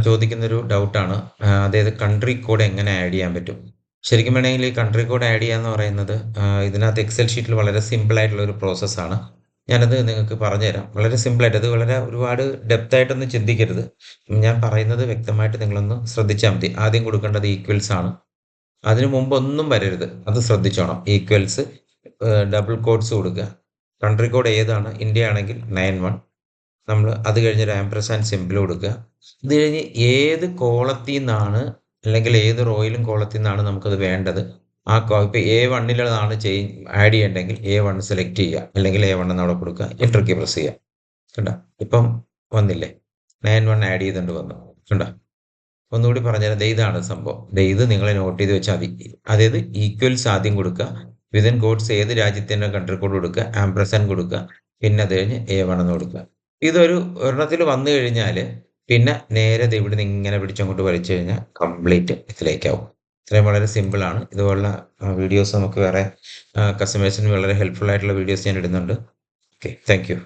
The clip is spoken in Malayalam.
ചോദിക്കുന്നൊരു ഡൗട്ടാണ്. അതായത് കൺട്രി കോഡ് എങ്ങനെ ആഡ് ചെയ്യാൻ പറ്റും? ശരിക്കും വേണമെങ്കിൽ ഈ കൺട്രി കോഡ് ആഡ് ചെയ്യാന്ന് പറയുന്നത് ഇതിനകത്ത് എക്സൽ ഷീറ്റിൽ വളരെ സിമ്പിൾ ആയിട്ടുള്ള ഒരു പ്രോസസ്സാണ്. ഞാനത് നിങ്ങൾക്ക് പറഞ്ഞുതരാം. വളരെ സിമ്പിളായിട്ട് അത് വളരെ ഒരുപാട് ഡെപ്ത് ആയിട്ടൊന്നും ചിന്തിക്കരുത്. ഞാൻ പറയുന്നത് വ്യക്തമായിട്ട് നിങ്ങളൊന്ന് ശ്രദ്ധിച്ചാൽ മതി. ആദ്യം കൊടുക്കേണ്ടത് ഈക്വൽസ് ആണ്. അതിന് മുമ്പ് ഒന്നും വരരുത്. അത് ശ്രദ്ധിച്ചോണം. ഈക്വൽസ് ഡബിൾ കോട്ട്സ് കൊടുക്കുക. കൺട്രി കോഡ് ഏതാണ്? ഇന്ത്യ ആണെങ്കിൽ 91. നമ്മൾ അത് കഴിഞ്ഞ് ഒരു ആംപർസാൻഡ് സിംബൽ കൊടുക്കുക. ഇത് കഴിഞ്ഞ് ഏത് കോളത്തിൽ നിന്നാണ് അല്ലെങ്കിൽ ഏത് റോയിലും കോളത്തിൽ നിന്നാണ് നമുക്കത് വേണ്ടത്. ഇപ്പൊ A1 ആഡ് ചെയ്യണ്ടെങ്കിൽ A1 സെലക്ട് ചെയ്യുക. അല്ലെങ്കിൽ A1 എന്ന് അവിടെ കൊടുക്കുക. എന്റർ കീ പ്രസ് ചെയ്യുക. കണ്ടോ? ഇപ്പം വന്നില്ലേ? 91 ആഡ് ചെയ്തുകൊണ്ട് വന്നു. കണ്ടോ? ഒന്നുകൂടി പറഞ്ഞുതരാം. ദേ ഇതാണ് സംഭവം. ഇത് നിങ്ങൾ നോട്ട് ചെയ്ത് വെച്ചാൽ മതി. അതായത് ഈക്വൽസ് ആദ്യം കൊടുക്കുക. വിതിൻ കോഡ്സ് ഏത് രാജ്യത്തിന്റെ കൺട്രി കോഡ് കൊടുക്കുക. ആംപർസാൻഡ് കൊടുക്കുക. പിന്നെ അത് കഴിഞ്ഞ് A1 എന്ന് കൊടുക്കുക. ഇതൊരു ഒരെണ്ണത്തിൽ വന്നു കഴിഞ്ഞാല് പിന്നെ നേരെ ദേ ഇവിടുന്ന് ഇങ്ങനെ പിടിച്ചങ്ങോട്ട് വലിച്ചു കഴിഞ്ഞാൽ കംപ്ലീറ്റ് ഇതിലേക്കാവും. ഇത്രയും വളരെ സിമ്പിൾ ആണ്. ഇതുപോലുള്ള വീഡിയോസ് നമുക്ക് വേറെ കസ്റ്റമേഴ്സിന് വളരെ ഹെൽപ്ഫുൾ ആയിട്ടുള്ള വീഡിയോസ് ഞാൻ ഇടുന്നുണ്ട്. ഓക്കെ. Thank you.